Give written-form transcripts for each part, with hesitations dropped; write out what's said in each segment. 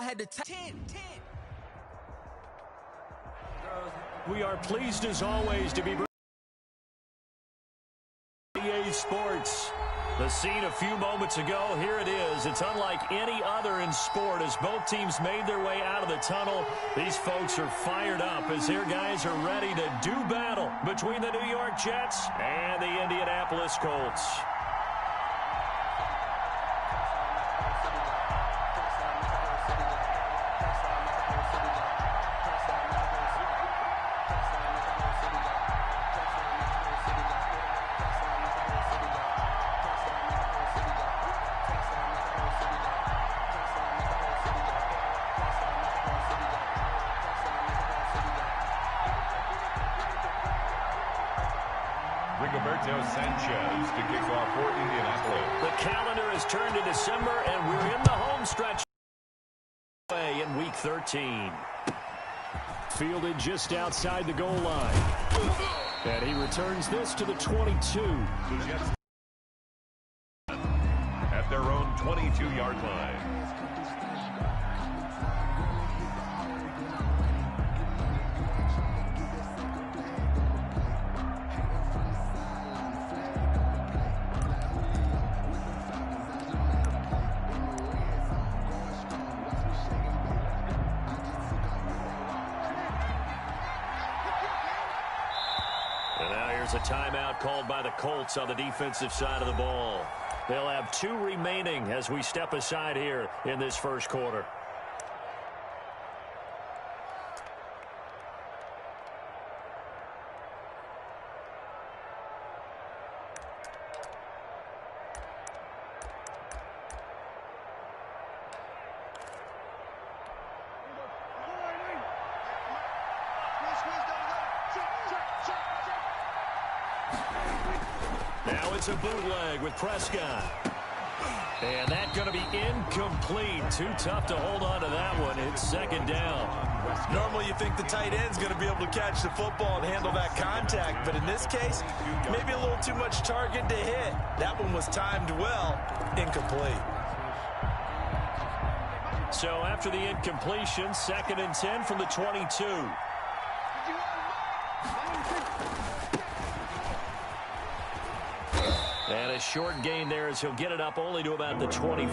had to 10. We are pleased as always to be EA Sports. The scene a few moments ago, here it is. It's unlike any other in sport as both teams made their way out of the tunnel. These folks are fired up as their guys are ready to do battle between the New York Jets and the Indianapolis Colts. Sanchez to kick off for Indianapolis. The calendar has turned to December, and we're in the home stretch in Week 13. Fielded just outside the goal line. And he returns this to the 22. At their own 22-yard line. A timeout called by the Colts on the defensive side of the ball. They'll have 2 remaining as we step aside here in this first quarter. Now it's a bootleg with Prescott. And that's going to be incomplete. Too tough to hold on to that one. It's second down. Normally you think the tight end's going to be able to catch the football and handle that contact. But in this case, maybe a little too much target to hit. That one was timed well. Incomplete. So after the incompletion, 2nd and 10 from the 22. And a short gain there as he'll get it up only to about the 24.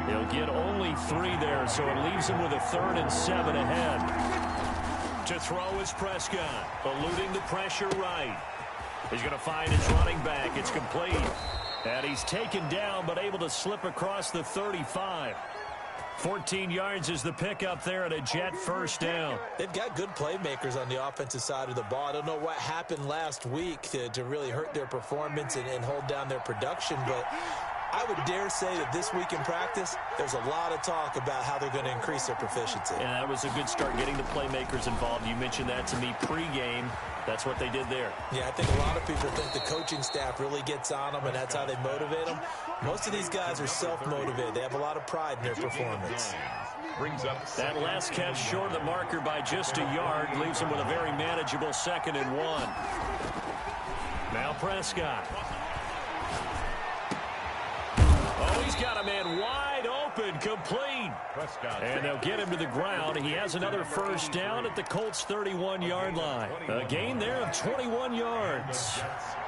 He'll get only 3 there, so it leaves him with a 3rd and 7 ahead. To throw is Prescott, eluding the pressure right. He's going to find his running back. It's complete. And he's taken down but able to slip across the 35. 14 yards is the pickup there at a Jet first down. They've got good playmakers on the offensive side of the ball. I don't know what happened last week to really hurt their performance and hold down their production, but I would dare say that this week in practice, there's a lot of talk about how they're going to increase their proficiency. And that was a good start getting the playmakers involved. You mentioned that to me pregame. That's what they did there. Yeah, I think a lot of people think the coaching staff really gets on them, and that's how they motivate them. Most of these guys are self-motivated. They have a lot of pride in their performance. That last catch short of the marker by just a yard leaves them with a very manageable 2nd and 1. Now Prescott. Oh, he's got a man wide open, complete. And they'll get him to the ground. He has another first down at the Colts' 31-yard line. A gain there of 21 yards.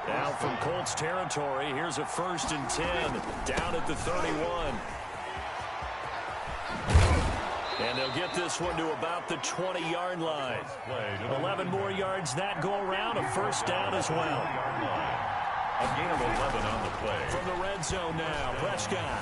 Now from Colts territory, here's a 1st and 10 down at the 31. And they'll get this one to about the 20-yard line. 11 more yards that go around, a first down as well. A gain of 11 on the play. From the red zone now, Prescott.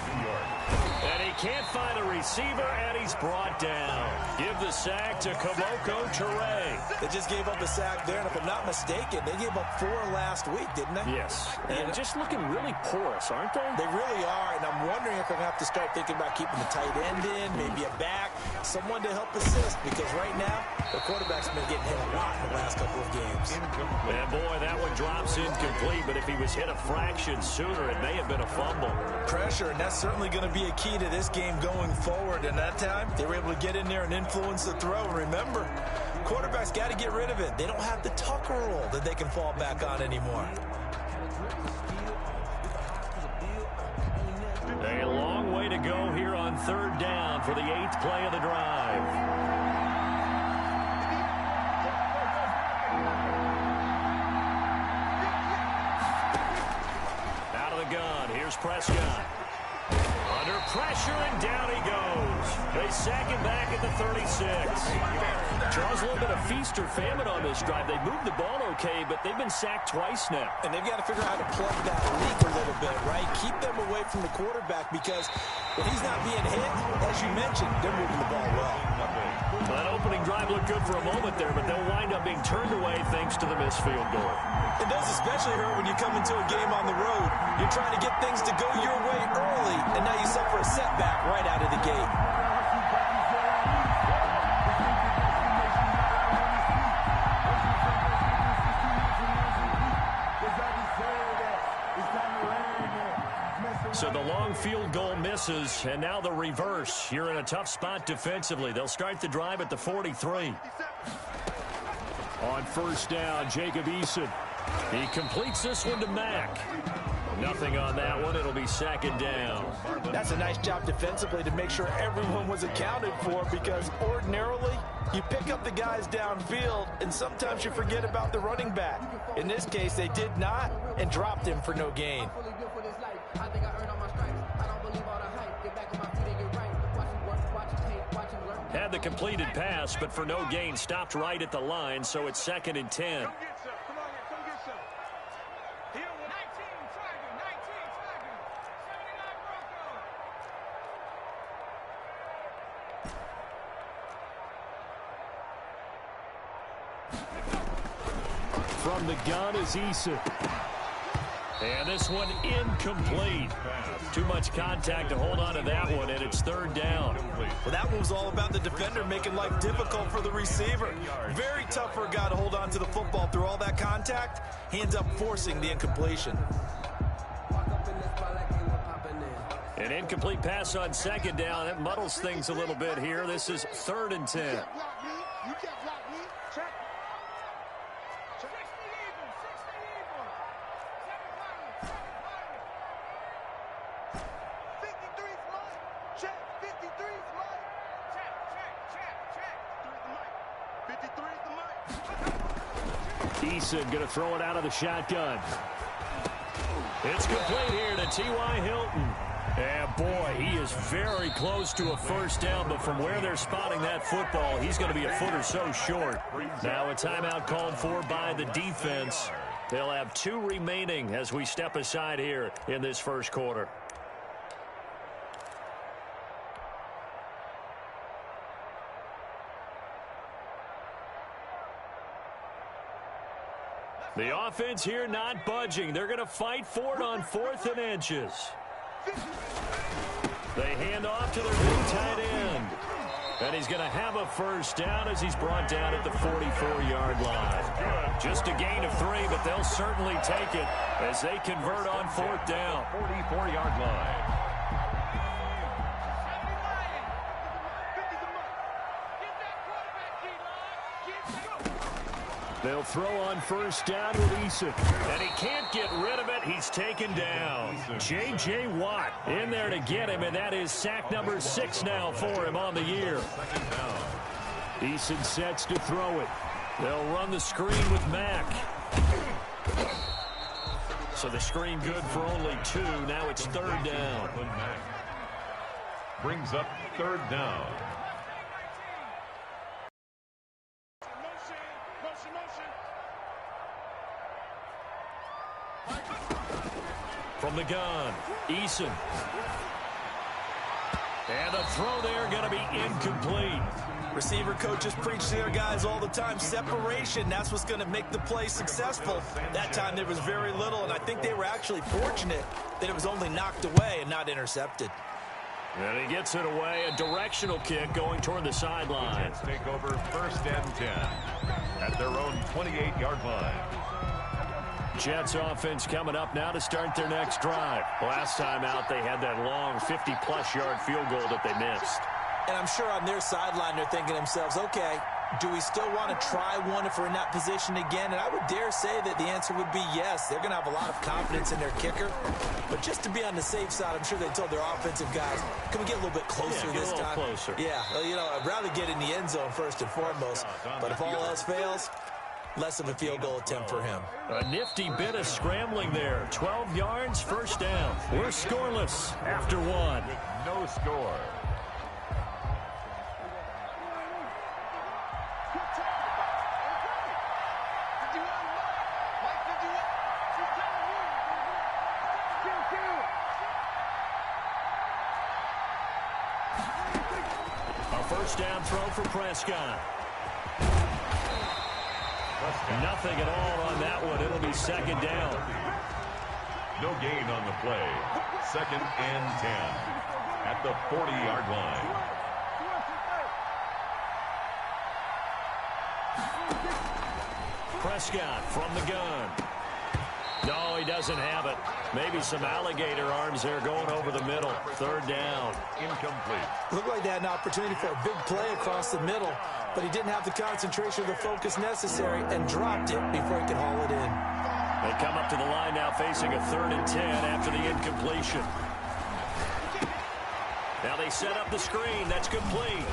And he can't find a receiver, and he's brought down. Give the sack to Kamoko Toure. They just gave up a sack there, and if I'm not mistaken, they gave up 4 last week, didn't they? Yes. And just looking really porous, aren't they? They really are, and I'm wondering if they're going to have to start thinking about keeping the tight end in, maybe a back, someone to help assist, because right now, the quarterback's been getting hit a lot in the last couple of games. And boy, that one drops incomplete, but if he was hit a fraction sooner, it may have been a fumble. Pressure, and that's certainly going to be a key to this game going forward. And that time, they were able to get in there and influence the throw. And remember, quarterbacks got to get rid of it. They don't have the Tucker rule that they can fall back on anymore. A long way to go here on 3rd down for the 8th play of the drive. Out of the gun, here's Prescott. Under pressure, and down he goes. They sack him back at the 36. Charles, a little bit of feast or famine on this drive. They moved the ball okay, but they've been sacked twice now. And they've got to figure out how to plug that leak a little bit, right? Keep them away from the quarterback, because when he's not being hit, as you mentioned, they're moving the ball well. That opening drive looked good for a moment there, but they'll wind up being turned away thanks to the missed field goal. It does especially hurt when you come into a game on the road. You're trying to get things to go your way early, and now you suffer a setback right out of the gate. So the long field goal misses, and now the reverse. You're in a tough spot defensively. They'll start the drive at the 43. On first down, Jacob Eason. He completes this one to Mack. Nothing on that one. It'll be second down. That's a nice job defensively to make sure everyone was accounted for, because ordinarily you pick up the guys downfield and sometimes you forget about the running back. In this case, they did not and dropped him for no gain. Had the completed pass, but for no gain, stopped right at the line, so it's second and 10. From the gun is Eason. And this one incomplete. Too much contact to hold on to that one, and it's third down. Well, that one was all about the defender making life difficult for the receiver. Very tough for a guy to hold on to the football through all that contact. He ends up forcing the incompletion. An incomplete pass on second down. That muddles things a little bit here. This is third and 10. Eason going to throw it out of the shotgun. It's complete here to T.Y. Hilton. And boy, he is very close to a first down, but from where they're spotting that football, he's going to be a foot or so short. Now a timeout called for by the defense. They'll have 2 remaining as we step aside here in this first quarter. The offense here not budging. They're going to fight for it on 4th and inches. They hand off to their new tight end. And he's going to have a first down as he's brought down at the 44-yard line. Just a gain of 3, but they'll certainly take it as they convert on 4th down. 44-yard line. They'll throw on first down with Eason. And he can't get rid of it. He's taken down. J.J. Watt in there to get him, and that is sack number 6 now for him on the year. Eason sets to throw it. They'll run the screen with Mack. So the screen good for only 2. Now it's third down. Brings up third down. From the gun, Eason. And the throw there going to be incomplete. Receiver coaches preach to their guys all the time. Separation, that's what's going to make the play successful. That time there was very little, and I think they were actually fortunate that it was only knocked away and not intercepted. And he gets it away. A directional kick going toward the sideline. Take over first and 10 at their own 28-yard line. Jets offense coming up now to start their next drive. Last time out, they had that long 50-plus yard field goal that they missed. And I'm sure on their sideline they're thinking to themselves, okay, Do we still want to try one if we're in that position again? And I would dare say that the answer would be yes. They're going to have a lot of confidence in their kicker. But just to be on the safe side, I'm sure they told their offensive guys, can we get a little bit closer this time? Closer. Yeah, well, you know, I'd rather get in the end zone first and foremost. But if all else fails, less of a field goal attempt for him. A nifty bit of scrambling there. 12 yards, first down. We're scoreless after one. With no score. A first down throw for Prescott. Nothing at all on that one. It'll be second down. No gain on the play. Second and 10 at the 40-yard line. Prescott from the gun. No, he doesn't have it. Maybe some alligator arms there going over the middle. Third down. Incomplete. Looked like they had an opportunity for a big play across the middle, but he didn't have the concentration or the focus necessary and dropped it before he could haul it in. They come up to the line now facing a 3rd and 10 after the incompletion. Now they set up the screen. That's complete.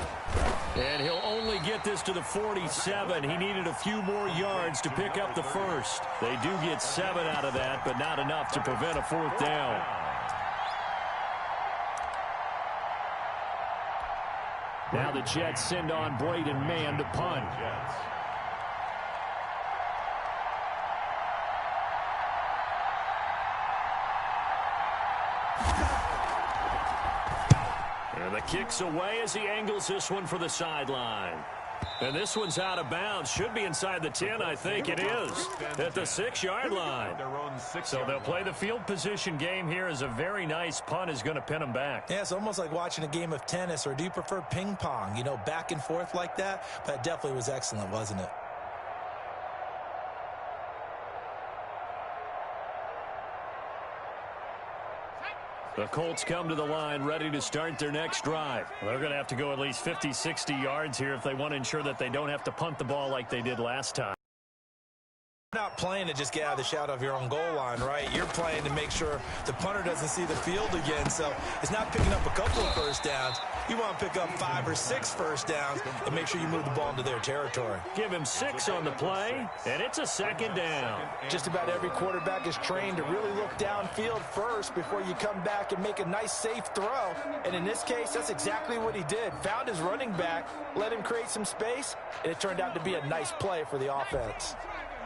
And he'll only get this to the 47. He needed a few more yards to pick up the first. They do get 7 out of that, but not enough to prevent a 4th down. Now the Jets send on Braden Mann to punt. And the kick's away as he angles this one for the sideline. And this one's out of bounds. Should be inside the 10, I think it is. At the 6-yard line. So they'll play the field position game here as a very nice punt is going to pin them back. Yeah, it's almost like watching a game of tennis, or do you prefer ping pong? You know, back and forth like that? But it definitely was excellent, wasn't it? The Colts come to the line ready to start their next drive. They're going to have to go at least 50, 60 yards here if they want to ensure that they don't have to punt the ball like they did last time. You're not playing to just get out of the shadow of your own goal line, right? You're playing to make sure the punter doesn't see the field again. So it's not picking up a couple of first downs. You want to pick up 5 or 6 first downs and make sure you move the ball into their territory. Give him 6 on the play, and it's a second down. Just about every quarterback is trained to really look downfield first before you come back and make a nice, safe throw. And in this case, that's exactly what he did. Found his running back, let him create some space, and it turned out to be a nice play for the offense.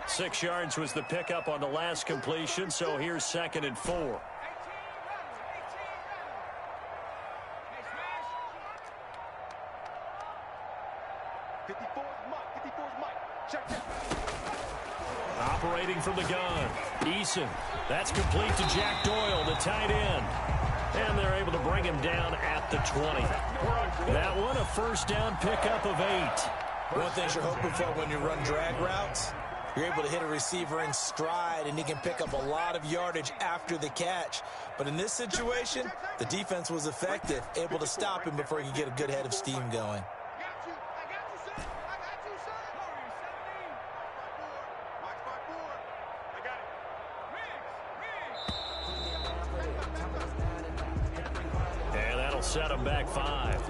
6 yards was the pickup on the last completion, so here's 2nd and 4. Operating from the gun, Eason. That's complete to Jack Doyle, the tight end. And they're able to bring him down at the 20. That one, a first down pickup of 8. One thing you're hoping for when you run drag routes, you're able to hit a receiver in stride, and he can pick up a lot of yardage after the catch. But in this situation, the defense was effective, able to stop him before he could get a good head of steam going. And that'll set him back 5.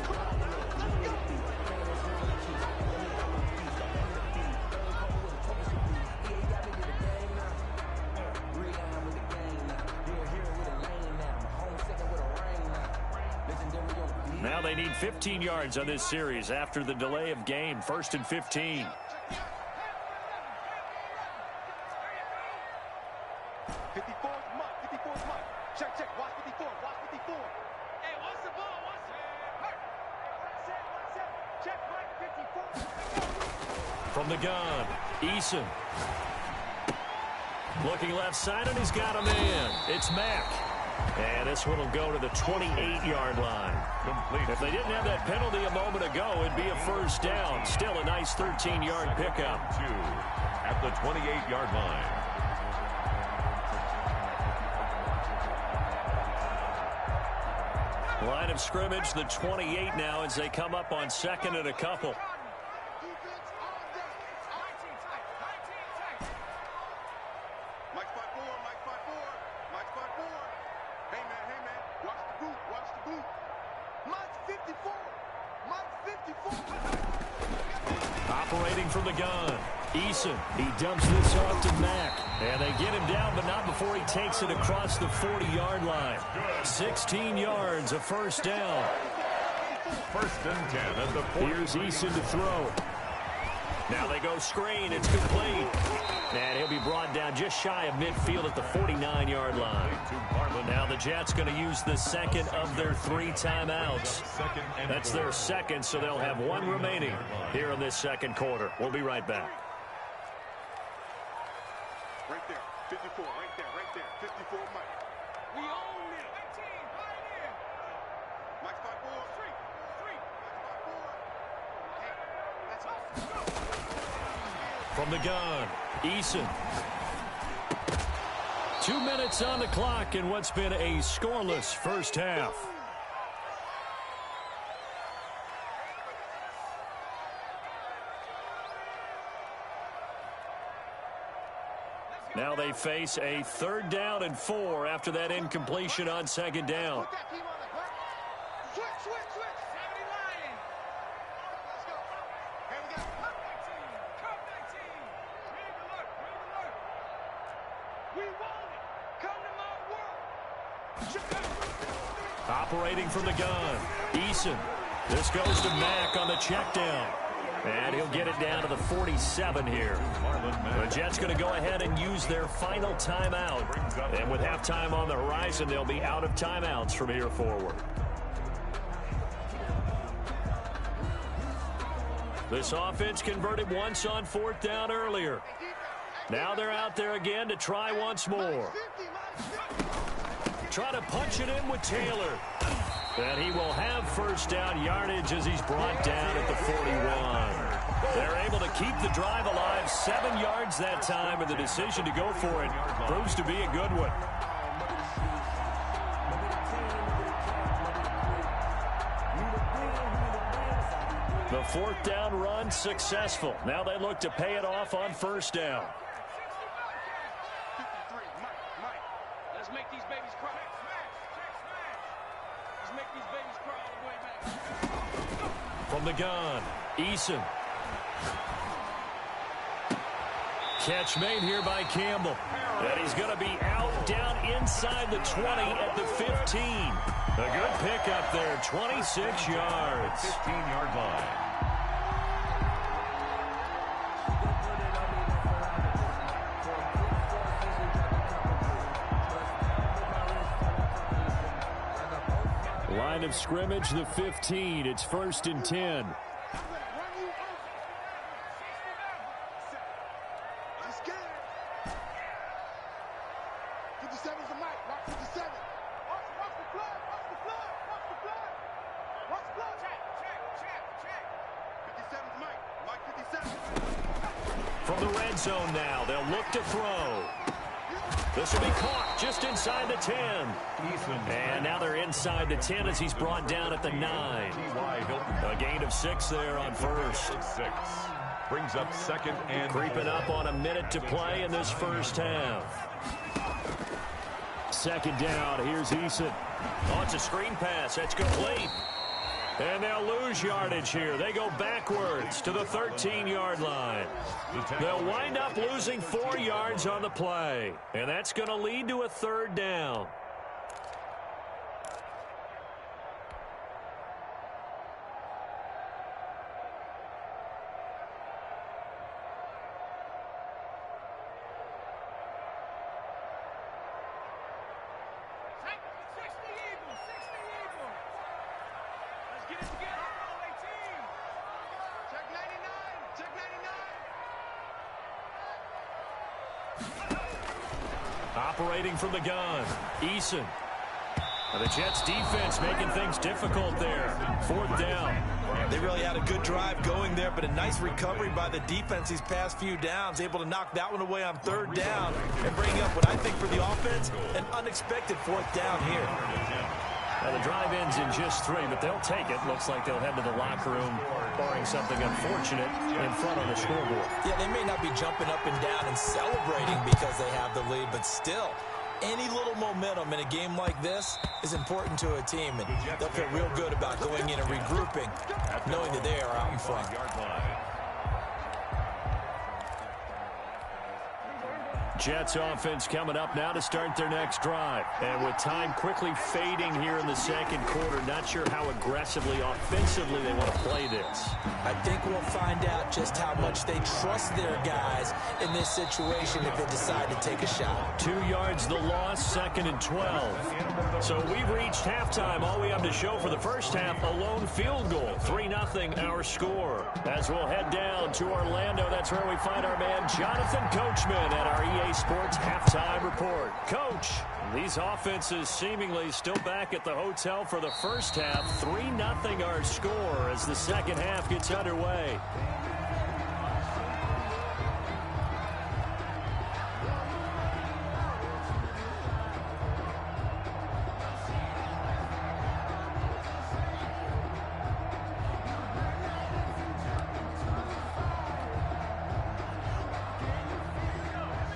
Now they need 15 yards on this series after the delay of game. 1st and 15. From the gun, Eason. Looking left side, and he's got him in. It's Mack. And this one will go to the 28-yard line. Complete. If they didn't have that penalty a moment ago, it'd be a first down. Still a nice 13-yard pickup. 2 at the 28-yard line. Line of scrimmage, the 28 now as they come up on 2nd and a couple. Operating from the gun, Eason. He dumps this off to Mack. And they get him down, but not before he takes it across the 40-yard line. 16 yards, a first down. First and 10 at the 40. Here's Eason to throw. Now they go screen. It's complete. And he'll be brought down just shy of midfield at the 49-yard line. Now the Jets going to use the second of their 3 timeouts. That's their second, so they'll have 1 remaining here in this second quarter. We'll be right back. Right there, 54, right there, 54, Mike. We own it. 19, right here. Mike's 5-4. Street. Mike's 5-4. Hey, that's all. From the gun, Eason. 2 minutes on the clock in what's been a scoreless first half. Now they face a 3rd down and 4 after that incompletion on 2nd down. Switch. 70 Lion. Let's go. Here we go. Come 19. Ready to look. We want it. Come to my world. Operating from the gun, Eason. This goes to Mack on the check down. And he'll get it down to the 47 here. The Jets going to go ahead and use their final timeout. And with halftime on the horizon, they'll be out of timeouts from here forward. This offense converted once on 4th down earlier. Now they're out there again to try once more. Try to punch it in with Taylor. And he will have first down yardage as he's brought down at the 41. They're able to keep the drive alive, 7 yards that time, and the decision to go for it proves to be a good one. The 4th down run successful. Now they look to pay it off on first down. 53, Mike. Let's make these babies cry. Let's make these babies cry all the way back. From the gun, Eason. Catch made here by Campbell. And he's going to be out down inside the 20 at the 15. A good pickup there, 26 yards. 15-yard line. Line of scrimmage, the 15. It's 1st and 10. From the red zone now, they'll look to throw. This will be caught just inside the 10. And now they're inside the 10 as he's brought down at the 9. A gain of 6 there on first. 6. Brings up 2nd and creeping up on a minute to play in this first half. 2nd down, here's Eason. Oh, it's a screen pass. That's complete. And they'll lose yardage here. They go backwards to the 13-yard line. They'll wind up losing 4 yards on the play. And that's going to lead to a 3rd down. Operating from the gun, Eason. The Jets defense making things difficult there. 4th down. They really had a good drive going there, but a nice recovery by the defense these past few downs, able to knock that one away on 3rd down and bring up what I think for the offense, an unexpected 4th down here. Now the drive ends in just 3, but they'll take it. Looks like they'll head to the locker room, barring something unfortunate in front on the scoreboard. Yeah, they may not be jumping up and down and celebrating because they have the lead, but still, any little momentum in a game like this is important to a team, and they'll feel real good about going in and regrouping, knowing that they are out in front. Jets offense coming up now to start their next drive. And with time quickly fading here in the second quarter, not sure how aggressively, offensively they want to play this. I think we'll find out just how much they trust their guys in this situation if they decide to take a shot. 2 yards the loss, 2nd and 12. So we've reached halftime. All we have to show for the first half, a lone field goal. 3-0 our score. As we'll head down to Orlando, that's where we find our man Jonathan Coachman at our EA Sports Halftime Report. Coach, these offenses seemingly still back at the hotel for the first half. 3-0 our score as the second half gets underway.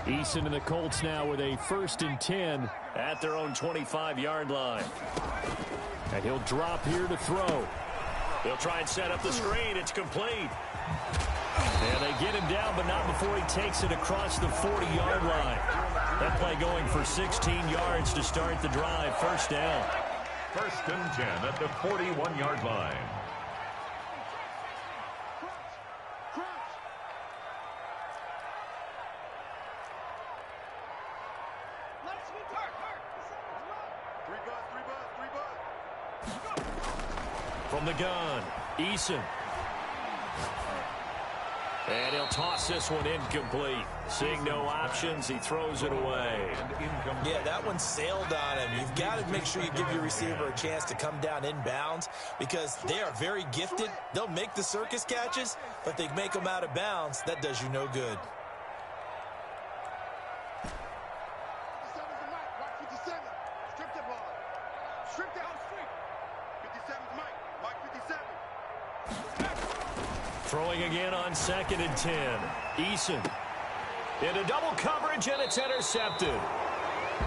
Eason and the Colts now with a 1st and 10 at their own 25-yard line. And he'll drop here to throw. He'll try and set up the screen. It's complete. And they get him down, but not before he takes it across the 40-yard line. That play going for 16 yards to start the drive. First down. 1st and 10 at the 41-yard line. From the gun, Eason. And he'll toss this one incomplete. Seeing no options, he throws it away. Yeah, that one sailed on him. You've got to make sure you give your receiver a chance to come down inbounds because they are very gifted. They'll make the circus catches, but they make them out of bounds. That does you no good. Throwing again on 2nd and 10. Eason into double coverage, and it's intercepted.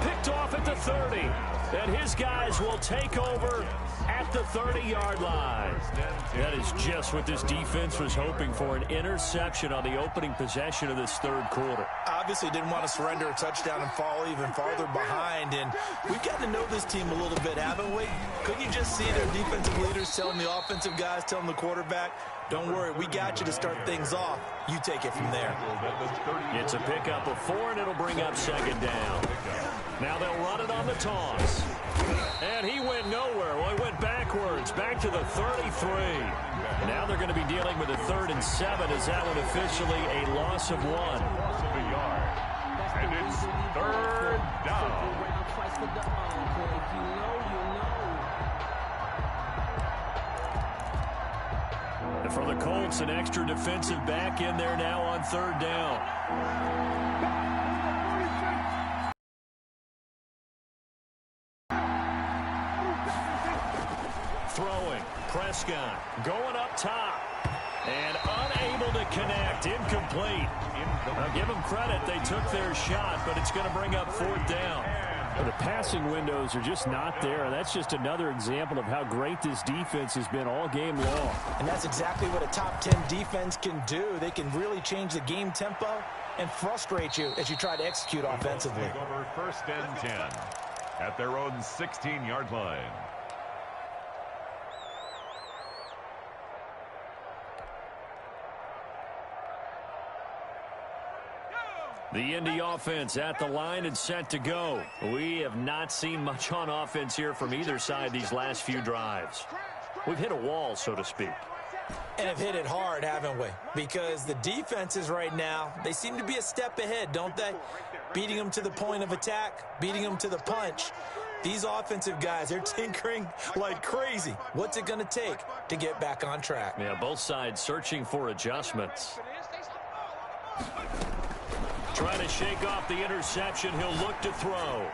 Picked off at the 30. And his guys will take over at the 30-yard line. That is just what this defense was hoping for, an interception on the opening possession of this third quarter. Obviously didn't want to surrender a touchdown and fall even farther behind. And we've got to know this team a little bit, haven't we? Couldn't you just see their defensive leaders telling the offensive guys, telling the quarterback, don't worry, we got you to start things off. You take it from there. It's a pickup of 4, and it'll bring up 2nd down. Now they'll run it on the toss. And he went nowhere. Well, he went backwards, back to the 33. Now they're going to be dealing with a 3rd and 7 as that one officially a loss of 1. And it's 3rd down. And for the Colts, an extra defensive back in there now on 3rd down. Throwing, Prescott going up top and unable to connect, incomplete. Now give them credit, they took their shot, but it's going to bring up 4th down. The passing windows are just not there. That's just another example of how great this defense has been all game long. And that's exactly what a top 10 defense can do. They can really change the game tempo and frustrate you as you try to execute offensively. Take over 1st and 10 at their own 16-yard line. The Indy offense at the line and set to go. We have not seen much on offense here from either side these last few drives. We've hit a wall, so to speak. And have hit it hard, haven't we? Because the defenses right now, they seem to be a step ahead, don't they? Beating them to the point of attack, beating them to the punch. These offensive guys, they're tinkering like crazy. What's it going to take to get back on track? Yeah, both sides searching for adjustments. Trying to shake off the interception. He'll look to throw.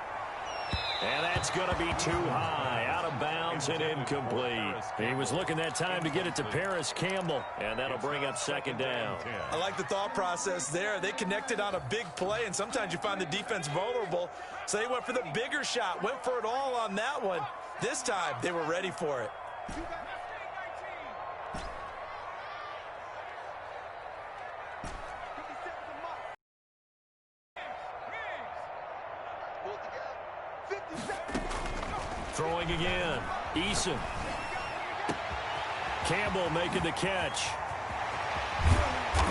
And that's going to be too high. Out of bounds and incomplete. He was looking that time to get it to Paris Campbell. And that'll bring up 2nd down. I like the thought process there. They connected on a big play, and sometimes you find the defense vulnerable. So they went for the bigger shot, went for it all on that one. This time, they were ready for it. Throwing again. Eason. Campbell making the catch.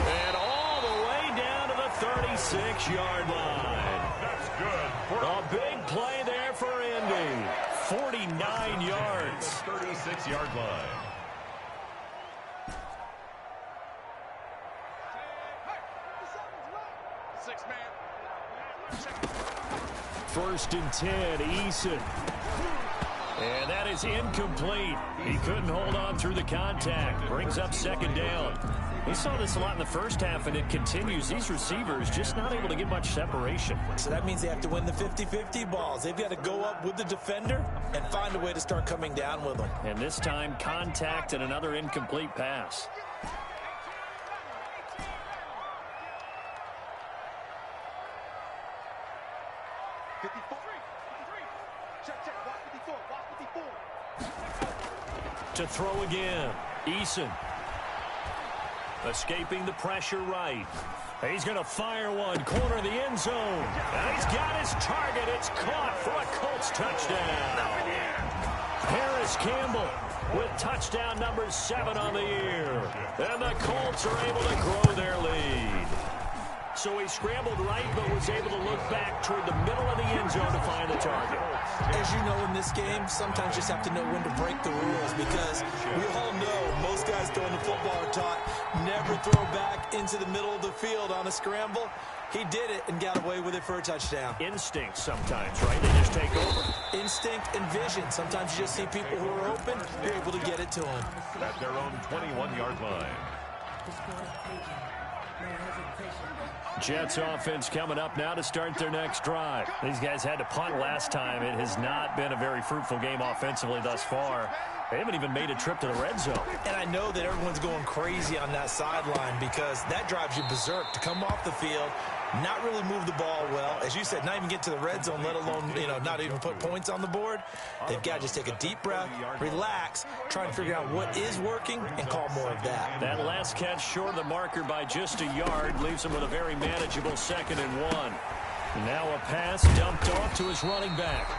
And all the way down to the 36-yard line. That's good. A big play there for Indy. 49 yards. 36-yard line. First and 10, Eason. And that is incomplete. He couldn't hold on through the contact. Brings up second down. We saw this a lot in the first half, and it continues. These receivers just not able to get much separation. So that means they have to win the 50-50 balls. They've got to go up with the defender and find a way to start coming down with them. And this time, contact and another incomplete pass. To throw again, Eason. Escaping the pressure right. He's going to fire one, corner of the end zone. And he's got his target. It's caught for a Colts touchdown. Harris Campbell with touchdown number 7 on the year. And the Colts are able to grow their lead. So he scrambled right, but was able to look back toward the middle of the end zone to find the target. As you know, in this game, sometimes you just have to know when to break the rules, because we all know most guys throwing the football are taught never throw back into the middle of the field on a scramble. He did it and got away with it for a touchdown. Instinct sometimes, right? They just take over. Instinct and vision. Sometimes you just see people who are open, you're able to get it to them. At their own 21-yard line. Jets offense coming up now to start their next drive. These guys had to punt last time. It has not been a very fruitful game offensively thus far. They haven't even made a trip to the red zone. And I know that everyone's going crazy on that sideline, because that drives you berserk to come off the field, not really move the ball well. As you said, not even get to the red zone, let alone, not even put points on the board. They've got to just take a deep breath, relax, try and figure out what is working, and call more of that. That last catch short of the marker by just a yard leaves him with a very manageable 2nd and 1. Now a pass dumped off to his running back.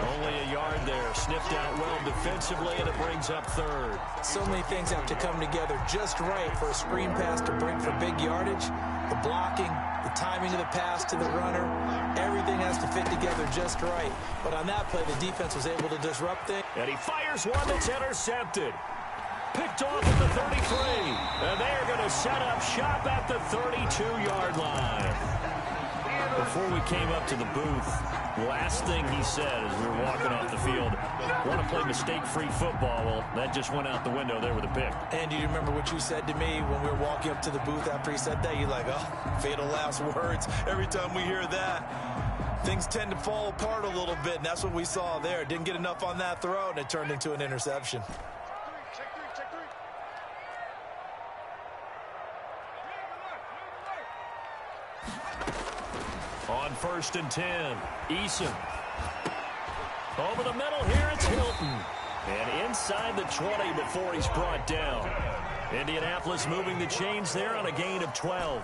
Only a yard there. Sniffed out well defensively, and it brings up 3rd. So many things have to come together just right for a screen pass to break for big yardage. The blocking, the timing of the pass to the runner, everything has to fit together just right. But on that play, the defense was able to disrupt things. And he fires one that's intercepted. Picked off at the 33. And they're going to set up shop at the 32-yard line. Before we came up to the booth, last thing he said as we were walking off the field, want to play mistake-free football. Well, that just went out the window there with a pick. And do you remember what you said to me when we were walking up to the booth after he said that? You're like, oh, fatal last words. Every time we hear that, things tend to fall apart a little bit, and that's what we saw there. Didn't get enough on that throw, and it turned into an interception. On 1st and 10, Eason. Over the middle here, it's Hilton. And inside the 20 before he's brought down. Indianapolis moving the chains there on a gain of 12.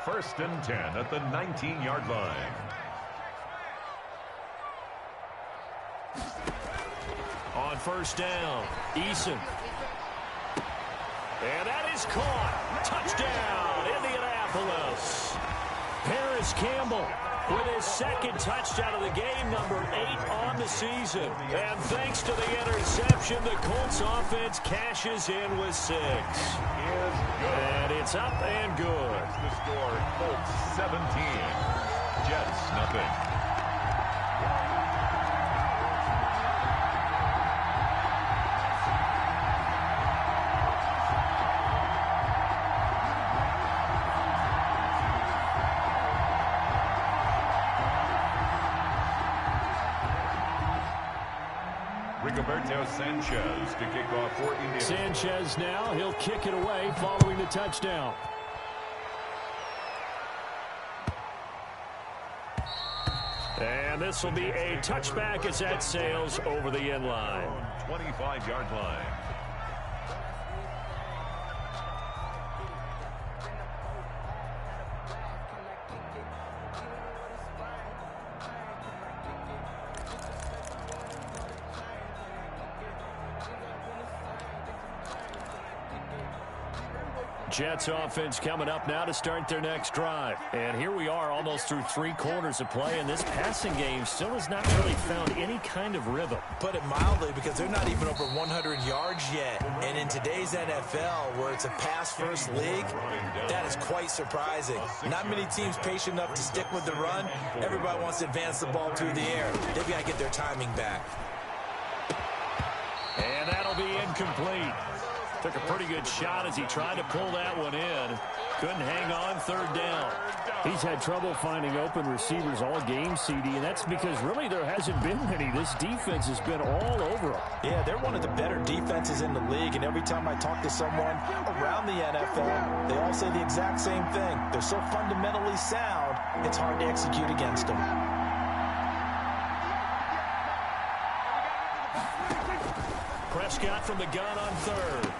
1st and 10 at the 19-yard line. On 1st down, Eason. And that is caught. Touchdown, Indianapolis. Harris Campbell with his 2nd touchdown of the game, number 8 on the season. And thanks to the interception, the Colts offense cashes in with 6. And it's up and good. The score, Colts 17, Jets nothing. Sanchez to kick off for Indiana. Sanchez now, he'll kick it away following the touchdown. And this will be a touchback as that sails over the end line. 25-yard line. Jets offense coming up now to start their next drive. And here we are almost through 3 quarters of play, and this passing game still has not really found any kind of rhythm. Put it mildly, because they're not even over 100 yards yet. And in today's NFL, where it's a pass-first league, that is quite surprising. Not many teams patient enough to stick with the run. Everybody wants to advance the ball through the air. They've got to get their timing back. And that'll be incomplete. Took a pretty good shot as he tried to pull that one in. Couldn't hang on, 3rd down. He's had trouble finding open receivers all game, CD, and that's because really there hasn't been many. This defense has been all over him. Yeah, they're one of the better defenses in the league, and every time I talk to someone around the NFL, they all say the exact same thing. They're so fundamentally sound, it's hard to execute against them. Prescott from the gun on 3rd.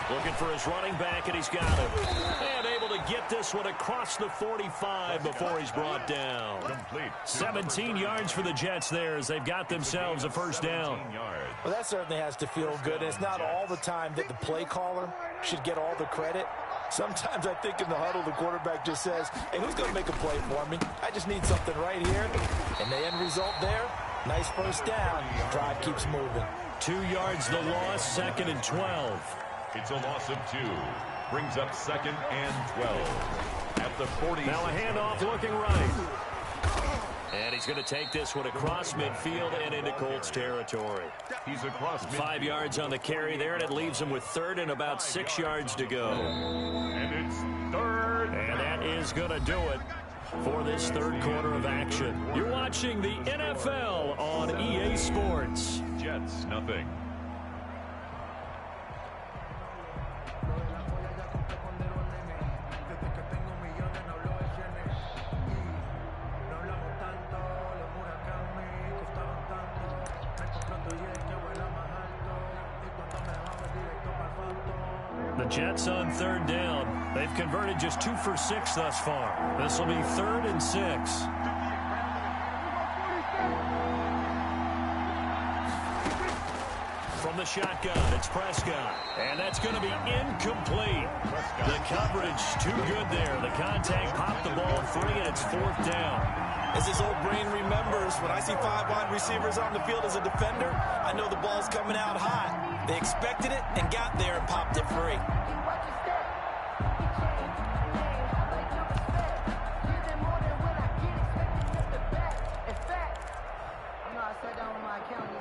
Looking for his running back, and he's got it. And able to get this one across the 45 before he's brought down. 17 yards for the Jets there as they've got themselves a 1st down. Well, that certainly has to feel good. And it's not all the time that the play caller should get all the credit. Sometimes I think in the huddle, the quarterback just says, hey, who's going to make a play for me? I just need something right here. And the end result there, nice 1st down. Drive keeps moving. 2 yards the loss, 2nd and 12. It's a loss of 2. Brings up 2nd and 12. At the 40. Now a handoff looking right. And he's going to take this one across midfield and into Colts territory. He's across midfield. 5 yards on the carry there, and it leaves him with 3rd and about 6 yards to go. And it's 3rd. And that is going to do it for this 3rd quarter of action. You're watching the NFL on EA Sports. Jets, nothing. The Jets on 3rd down. They've converted just 2 for 6 thus far. This will be 3rd and 6. From the shotgun, it's Prescott. And that's going to be incomplete. The coverage too good there. The contact popped the ball free, and it's 4th down. As his old brain remembers, when I see 5 wide receivers on the field as a defender, I know the ball's coming out hot. They expected it and got there and popped it free.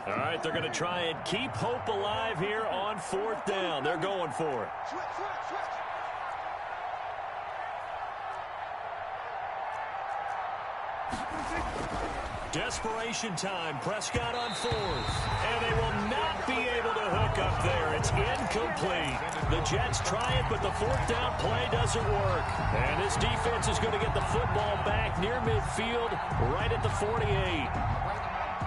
All right, they're going to try and keep hope alive here on 4th down. They're going for it. Desperation time. Prescott on 4th. And they will not be able to hook up there. It's incomplete. The Jets try it, but the 4th down play doesn't work. And this defense is going to get the football back near midfield, right at the 48.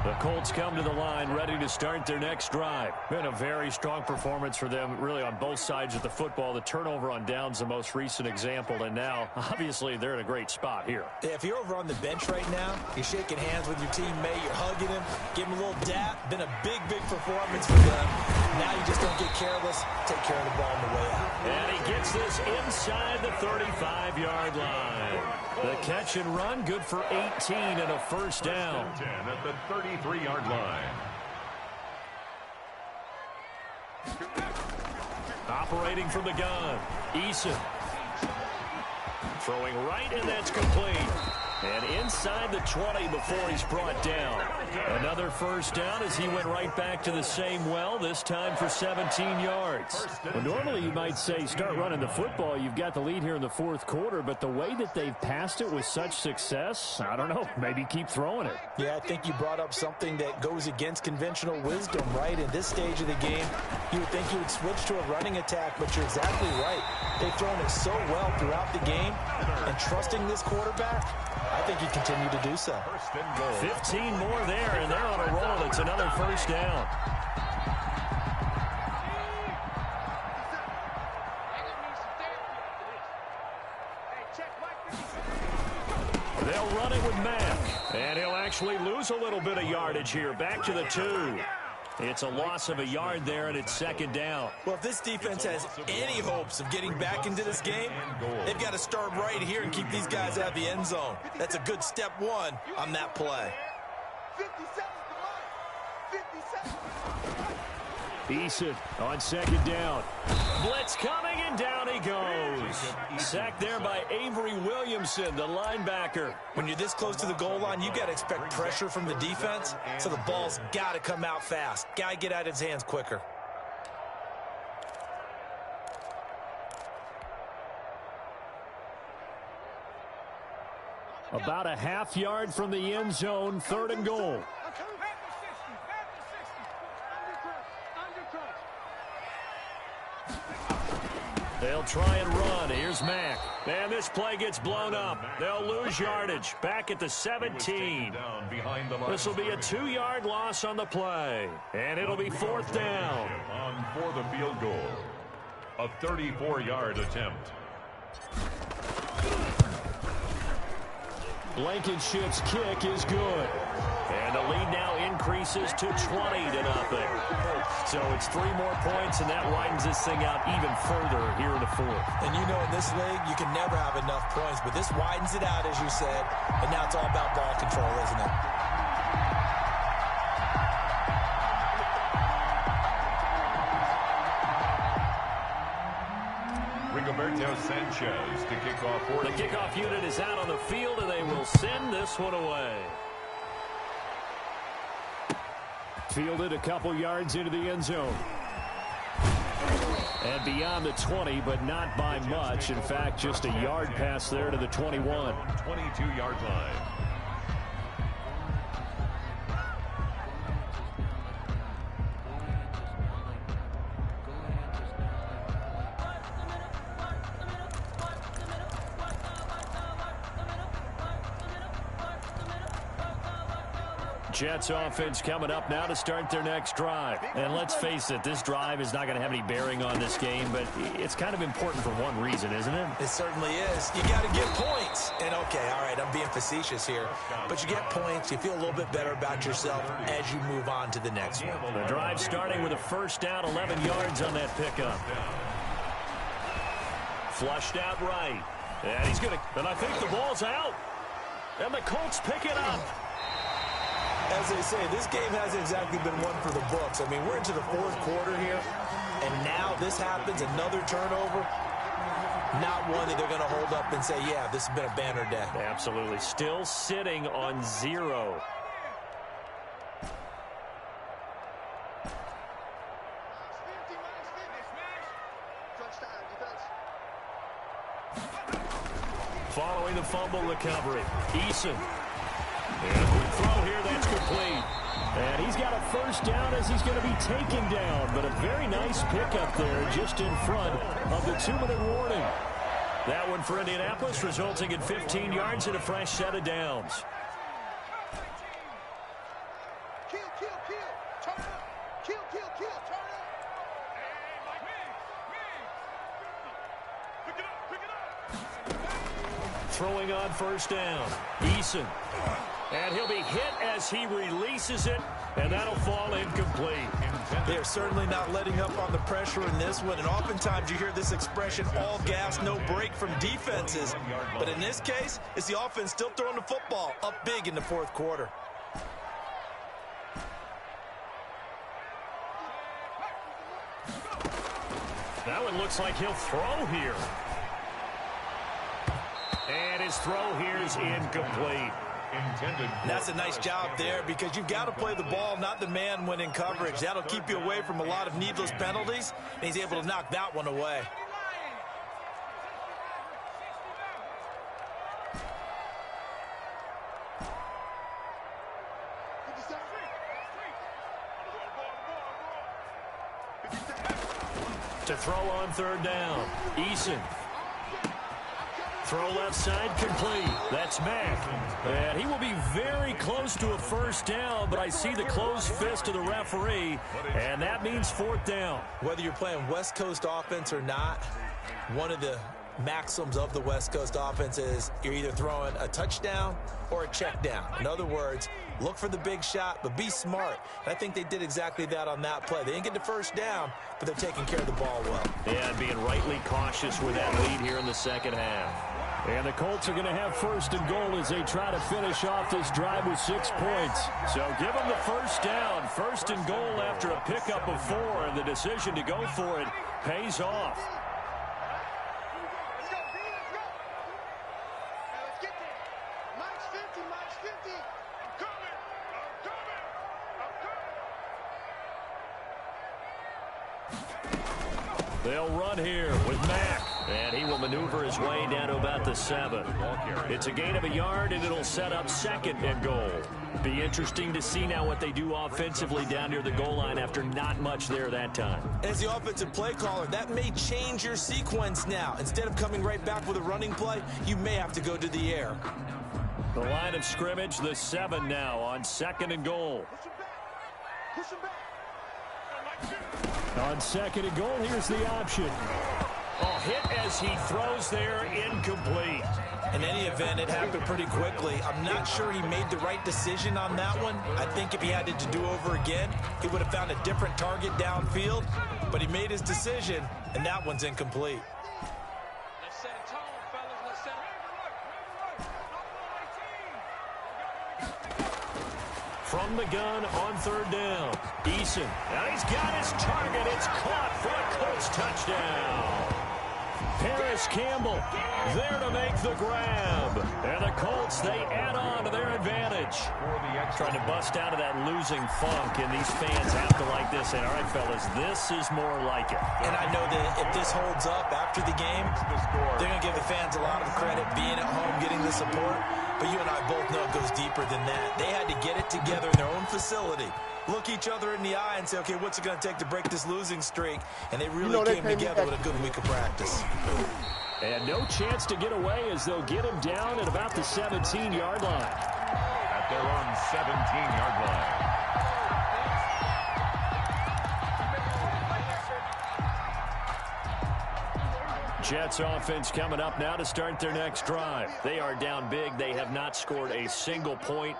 The Colts come to the line ready to start their next drive. Been a very strong performance for them, really, on both sides of the football. The turnover on downs, the most recent example, and now, obviously, they're in a great spot here. Yeah, if you're over on the bench right now, you're shaking hands with your teammate, you're hugging him, give him a little dap. Been a big, big performance for them. Now you just don't get careless. Take care of the ball on the way out. And he gets this inside the 35-yard line. The catch and run, good for 18 and a 1st down. 10 at the 33-yard line. Operating from the gun, Eason. Throwing right, and that's complete. And inside the 20 before he's brought down. Another 1st down as he went right back to the same well, this time for 17 yards. Well, normally you might say start running the football. You've got the lead here in the 4th quarter, but the way that they've passed it with such success, I don't know, maybe keep throwing it. Yeah, I think you brought up something that goes against conventional wisdom, right? In this stage of the game, you would think you would switch to a running attack, but you're exactly right. They've thrown it so well throughout the game, and trusting this quarterback, I think you continue to do so. 15 more there, and they're on a roll. It's another 1st down. They'll run it with Mack, and he'll actually lose a little bit of yardage here. Back to the 2. It's a loss of a yard there, and it's second down. Well, if this defense has any hopes of getting back into this game, they've got to start right here and keep these guys out of the end zone. That's a good step one on that play. 50 seconds to life. 50 seconds. Eason on second down. Blitz coming, and down he goes. Sacked there by Avery Williamson, the linebacker. When you're this close to the goal line, you got to expect pressure from the defense, so the ball's got to come out fast. Got to get out of his hands quicker. About a half yard from the end zone, third and goal. They'll try and run. Here's Mack. And this play gets blown up. They'll lose yardage. Back at the 17. This will be a 2-yard loss on the play. And it'll be fourth down. On for the field goal. A 34-yard attempt. Blankenship's kick is good. And the lead now increases to 20-0. So it's 3 more points, and that widens this thing out even further here in the fourth. And you know, in this league, you can never have enough points, but this widens it out, as you said, and now it's all about ball control, isn't it? Rigoberto Sanchez to kick off for the kickoff unit is out on the field, and they will send this one away. Fielded a couple yards into the end zone. And beyond the 20, but not by much. In fact, just a yard pass there to the 21. 22-yard line. Jets offense coming up now to start their next drive. And let's face it, this drive is not going to have any bearing on this game, but it's kind of important for one reason, isn't it? It certainly is. You got to get points. And, okay, all right, I'm being facetious here. But you get points, you feel a little bit better about yourself as you move on to the next one. The drive starting with a first down, 11 yards on that pickup. Flushed out right. And he's going to, and I think the ball's out. And the Colts pick it up. As they say, this game hasn't exactly been one for the books. I mean, we're into the fourth quarter here, and now this happens, another turnover. Not one that they're going to hold up and say, yeah, this has been a banner day. Absolutely. Still sitting on 0. Following the fumble recovery, Eason. And a quick throw here, that's complete. And he's got a first down as he's going to be taken down. But a very nice pickup there just in front of the 2-minute warning. That one for Indianapolis, resulting in 15 yards and a fresh set of downs. Kill, kill, kill. Turn up. Kill, kill, kill. Turn up. Pick it up, pick it up. Throwing on first down. Eason. And he'll be hit as he releases it, and that'll fall incomplete. They're certainly not letting up on the pressure in this one, and oftentimes you hear this expression, all gas, no break from defenses. But in this case, it's the offense still throwing the football up big in the fourth quarter. That one looks like he'll throw here. And his throw here is incomplete. That's a nice job there because you've got to play the ball, not the man when in coverage. That'll keep you away from a lot of needless penalties, and he's able to knock that one away. To throw on third down, Eason. Throw left side complete. That's Mack. And he will be very close to a first down, but I see the closed fist of the referee, and that means fourth down. Whether you're playing West Coast offense or not, one of the maxims of the West Coast offense is you're either throwing a touchdown or a check down. In other words, look for the big shot, but be smart. And I think they did exactly that on that play. They didn't get the first down, but they're taking care of the ball well. Yeah, being rightly cautious with that lead here in the second half. And the Colts are going to have first and goal as they try to finish off this drive with 6 points. So give them the first down. First and goal after a pickup of 4, and the decision to go for it pays off. They'll run here with Mack, and he will maneuver his way down to about the 7. It's a gain of a yard, and it'll set up second and goal. Be interesting to see now what they do offensively down near the goal line after not much there that time. As the offensive play caller, that may change your sequence now. Instead of coming right back with a running play, you may have to go to the air. The line of scrimmage, the 7 now on second and goal. Push him back. On second and goal, here's the option. Oh, hit as he throws there, incomplete. In any event, it happened pretty quickly. I'm not sure he made the right decision on that one. I think if he had it to do over again, he would have found a different target downfield. But he made his decision, and that one's incomplete. Let's set a tone, fellas. Let's set From the gun on third down, Eason. Now he's got his target. It's caught for a Colts touchdown. Paris Campbell there to make the grab. And the Colts, they add on to their advantage. Trying to bust out of that losing funk, and these fans have to like this. And all right, fellas, this is more like it. And I know that if this holds up after the game, they're going to give the fans a lot of credit being at home, getting the support. But you and I both know it goes deeper than that. They had to get it together in their own facility, look each other in the eye and say, okay, what's it going to take to break this losing streak? And they really came together with a good week of practice. And no chance to get away as they'll get him down at about the 17-yard line. At their own 17-yard line. Jets offense coming up now to start their next drive. They are down big. They have not scored a single point.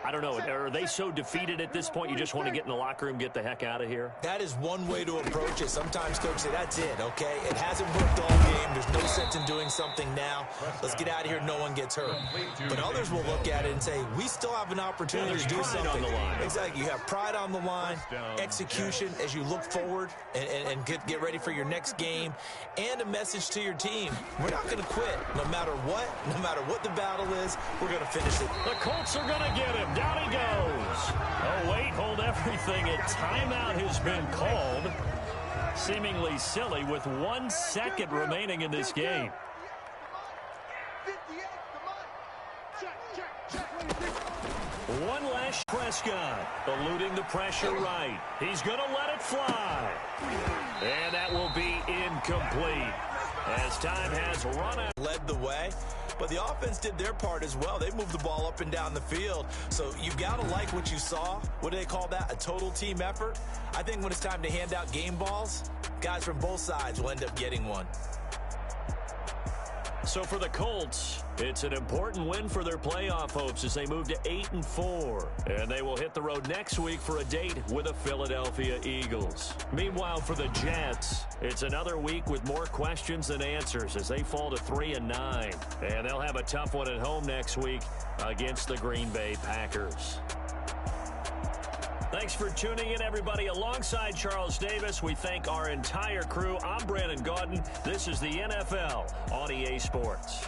I don't know. Are they so defeated at this point you just want to get in the locker room, get the heck out of here? That is one way to approach it. Sometimes coaches say, that's it, okay? It hasn't worked all game. There's no sense in doing something now. Let's get out of here. No one gets hurt. But others will look at it and say, we still have an opportunity to do something. On the line. Exactly. You have pride on the line, execution as you look forward and get ready for your next game, and a message to your team. We're not going to quit no matter what the battle is. We're going to finish it. The Colts are going to get him. Down he goes. Oh, wait, hold everything. A timeout has been called. Seemingly silly with 1 second remaining in this game. One last Prescott, eluding the pressure right. He's going to let it fly. And that will be incomplete as time has run out. Led the way. But the offense did their part as well. They moved the ball up and down the field. So you've got to like what you saw. What do they call that? A total team effort? I think when it's time to hand out game balls, guys from both sides will end up getting one. So for the Colts, it's an important win for their playoff hopes as they move to 8-4. And they will hit the road next week for a date with the Philadelphia Eagles. Meanwhile, for the Jets, it's another week with more questions than answers as they fall to 3-9. And they'll have a tough one at home next week against the Green Bay Packers. Thanks for tuning in, everybody. Alongside Charles Davis, we thank our entire crew. I'm Brandon Gaudin. This is the NFL on EA Sports.